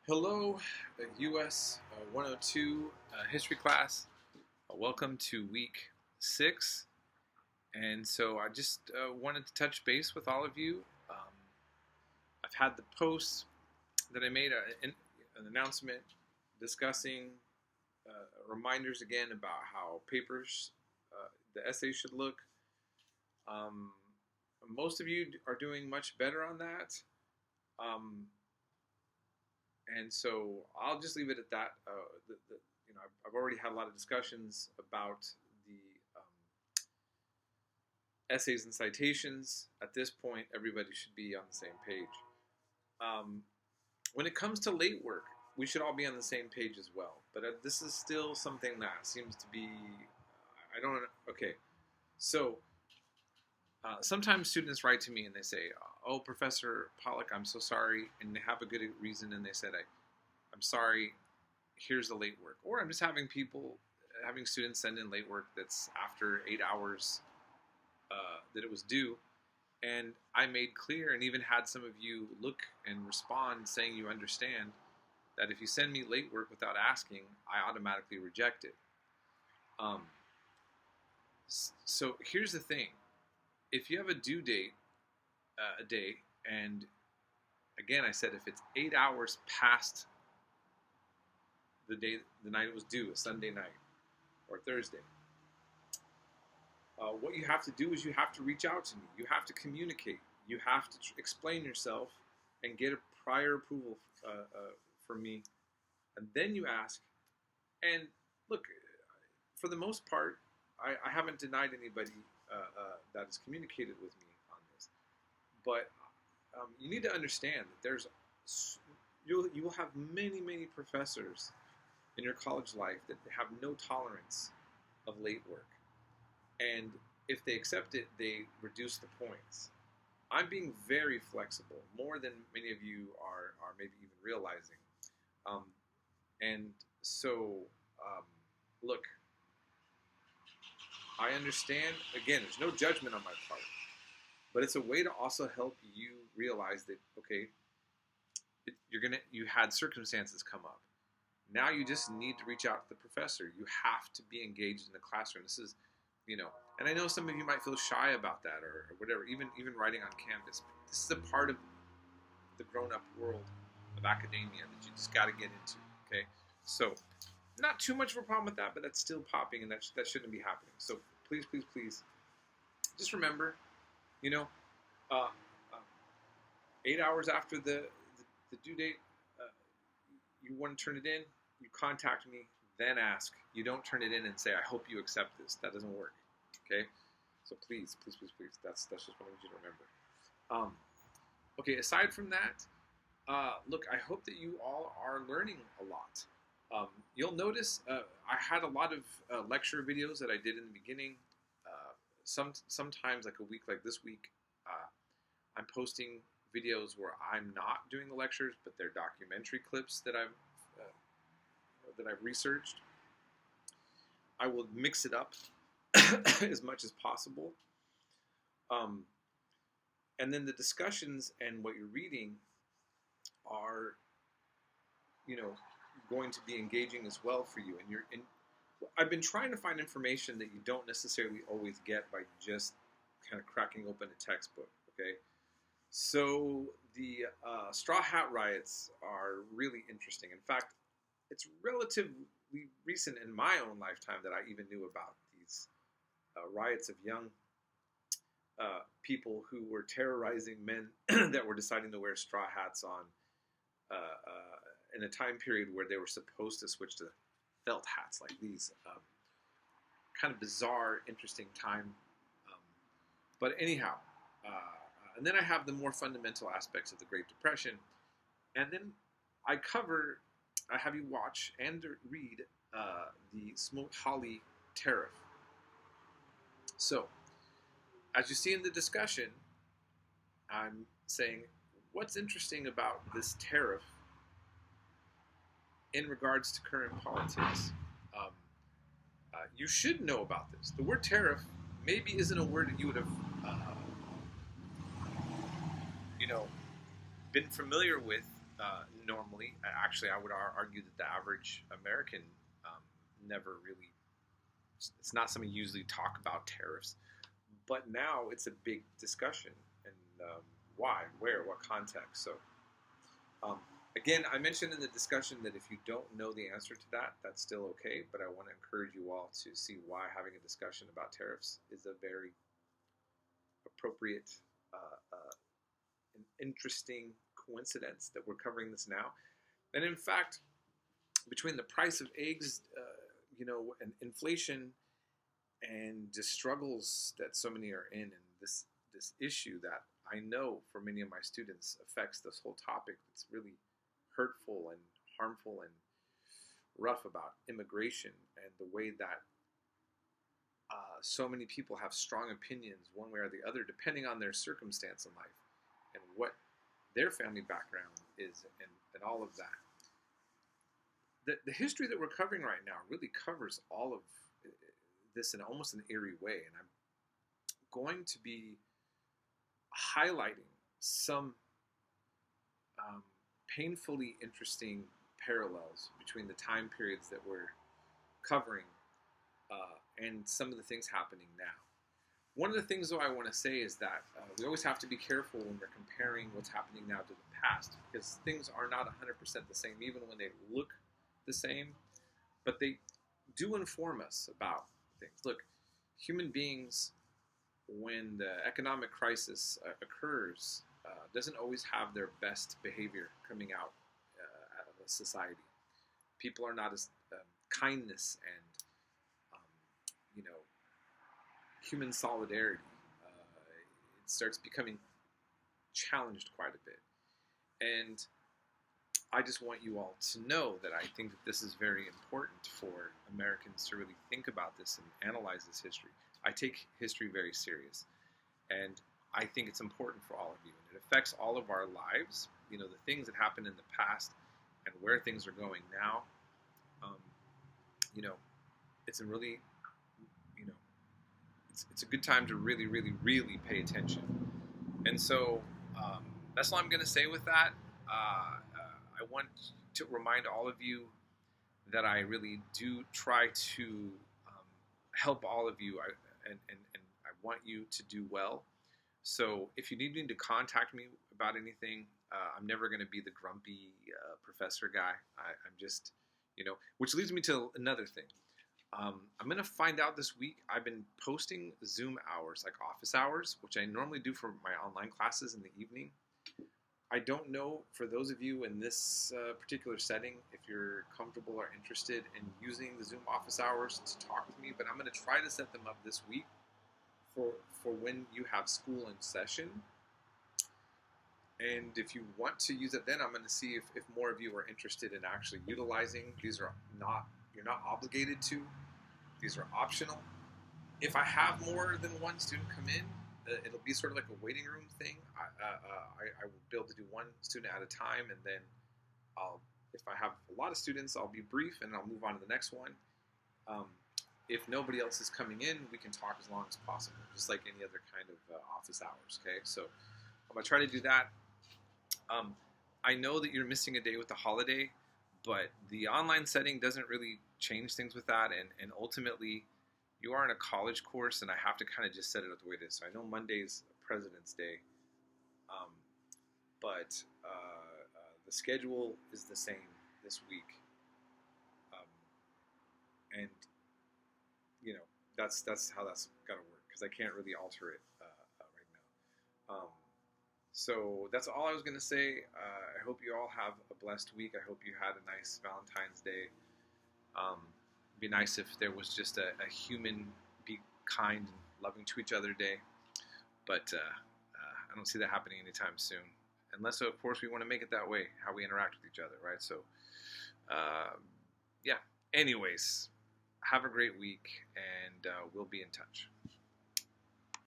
Hello, US 102 history class. Welcome to week 6. And so I just wanted to touch base with all of you. I've had the posts that I made an announcement discussing reminders again about how papers, the essays should look. Most of you are doing much better on that. And so I'll just leave it at that. I've already had a lot of discussions about the essays and citations. At this point, everybody should be on the same page. When it comes to late work, we should all be on the same page as well. But this is still something that seems to be, okay. So sometimes students write to me and they say, "Oh, Professor Pollock, I'm so sorry," and they have a good reason, and they said, "I'm sorry, here's the late work." Or I'm just having students send in late work that's after 8 hours that it was due, and I made clear, and even had some of you look and respond saying you understand, that if you send me late work without asking, I automatically reject it. So here's the thing. If you have a due date a day, and again I said if it's 8 hours past the night it was due, a Sunday night or Thursday, what you have to do is you have to reach out to me. You have to communicate. You have to explain yourself and get a prior approval from me, and then you ask. And look, for the most part, I haven't denied anybody that has communicated with me on this, but you need to understand that you will have many professors in your college life that have no tolerance of late work, and if they accept it, they reduce the points. I'm being very flexible, more than many of you are maybe even realizing, and so look, I understand, again, there's no judgment on my part, but it's a way to also help you realize that, okay, you had circumstances come up. Now you just need to reach out to the professor. You have to be engaged in the classroom. This is, and I know some of you might feel shy about that or whatever, even writing on Canvas. This is a part of the grown-up world of academia that you just got to get into, okay? So not too much of a problem with that, but that's still popping, and that shouldn't be happening. So please, just remember, 8 hours after the due date, you want to turn it in, you contact me, then ask. You don't turn it in and say, "I hope you accept this." That doesn't work, okay? So please. That's just what I need you to remember. Okay, aside from that, look, I hope that you all are learning a lot. You'll notice I had a lot of lecture videos that I did in the beginning. Sometimes, like a week like this week, I'm posting videos where I'm not doing the lectures, but they're documentary clips that I've researched. I will mix it up as much as possible. And then the discussions and what you're reading are, going to be engaging as well for you. And I've been trying to find information that you don't necessarily always get by just kind of cracking open a textbook, okay? So the Straw Hat Riots are really interesting. In fact, it's relatively recent in my own lifetime that I even knew about these riots of young people who were terrorizing men that were deciding to wear straw hats on in a time period where they were supposed to switch to felt hats like these. Kind of bizarre, interesting time. But anyhow, and then I have the more fundamental aspects of the Great Depression. And then I have you watch and read the Smoot-Hawley tariff. So, as you see in the discussion, I'm saying, what's interesting about this tariff in regards to current politics? You should know about this. The word tariff maybe isn't a word that you would have, been familiar with normally. Actually, I would argue that the average American never really, it's not something you usually talk about tariffs, but now it's a big discussion. And why, where, what context. So um, again, I mentioned in the discussion that if you don't know the answer to that, that's still okay, but I want to encourage you all to see why having a discussion about tariffs is a very appropriate, an interesting coincidence that we're covering this now. And in fact, between the price of eggs, and inflation, and the struggles that so many are in, and this issue that I know for many of my students affects this whole topic that's really hurtful and harmful and rough about immigration, and the way that so many people have strong opinions one way or the other depending on their circumstance in life and what their family background is, and all of that. The history that we're covering right now really covers all of this in almost an eerie way, and I'm going to be highlighting some painfully interesting parallels between the time periods that we're covering and some of the things happening now. One of the things, though, I want to say is that we always have to be careful when we're comparing what's happening now to the past, because things are not 100% the same, even when they look the same, but they do inform us about things. Look, human beings, when the economic crisis occurs, doesn't always have their best behavior coming out of a society. People are not as kindness and human solidarity. It starts becoming challenged quite a bit, and I just want you all to know that I think that this is very important for Americans to really think about this and analyze this history. I take history very serious, and I think it's important for all of you. And it affects all of our lives, the things that happened in the past and where things are going now. It's a really, it's a good time to really, really, really pay attention. And so that's all I'm going to say with that. I want to remind all of you that I really do try to help all of you, and I want you to do well. So if you need to contact me about anything, I'm never going to be the grumpy professor guy. I'm just, which leads me to another thing. I'm going to find out this week. I've been posting Zoom hours, like office hours, which I normally do for my online classes in the evening. I don't know, for those of you in this particular setting, if you're comfortable or interested in using the Zoom office hours to talk to me, but I'm going to try to set them up this week for when you have school in session. And if you want to use it then, I'm going to see if more of you are interested in actually utilizing. These are you're not obligated to. These are optional. If I have more than one student come in, it'll be sort of like a waiting room thing. I will be able to do one student at a time, and then if I have a lot of students, I'll be brief and I'll move on to the next one. If nobody else is coming in, we can talk as long as possible, just like any other kind of office hours, okay? So I'm going to try to do that. I know that you're missing a day with the holiday, but the online setting doesn't really change things with that, and ultimately, you are in a college course, and I have to kind of just set it up the way it is. So I know Monday's President's Day, but the schedule is the same this week, and that's how that's got to work, because I can't really alter it right now. So that's all I was going to say. I hope you all have a blessed week. I hope you had a nice Valentine's Day. It'd be nice if there was just a human, be kind and loving to each other day. But I don't see that happening anytime soon. Unless, of course, we want to make it that way, how we interact with each other, right? So, yeah. Anyways, have a great week, and we'll be in touch.